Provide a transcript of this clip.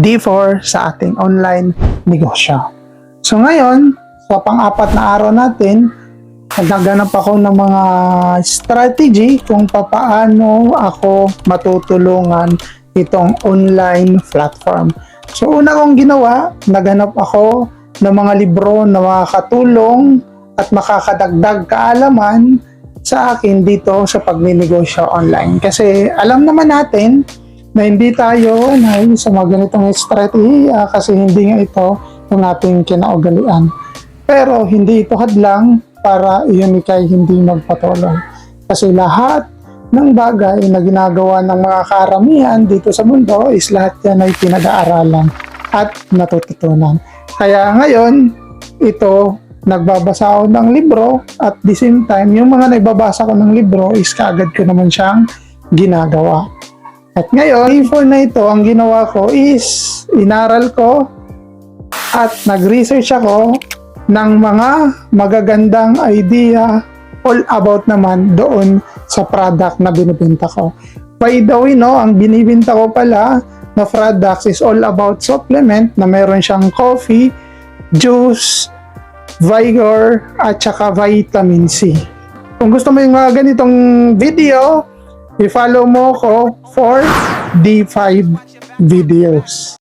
D4 sa ating online negosyo. So ngayon, sa pang-apat na araw natin, naghahanap ako ng mga strategy kung paano ako matutulungan itong online platform. So una kong ginawa, naghanap ako ng mga libro na makakatulong at makakadagdag kaalaman sa akin dito sa pagninegosyo online. Kasi alam naman natin na hindi tayo sa mga ganitong strategy kasi hindi nga ito yung ating kinaugalian. Pero hindi ito hadlang para iyon ikay hindi magpatuloy. Kasi lahat ng bagay na ginagawa ng mga karamihan dito sa mundo is lahat yan ay pinag-aaralan at natututunan. Kaya ngayon, ito, nagbabasa ako ng libro at the same time, yung mga nagbabasa ko ng libro is kaagad ko naman siyang ginagawa. At ngayon, D4 na ito, ang ginawa ko is inaral ko at nag-research ako ng mga magagandang idea all about naman doon sa product na binibenta ko. By the way, ang binibenta ko pala na products is all about supplement na meron siyang coffee, juice, vigor, at saka vitamin C. Kung gusto mo yung mga ganitong video, i-follow mo ko for D5 videos.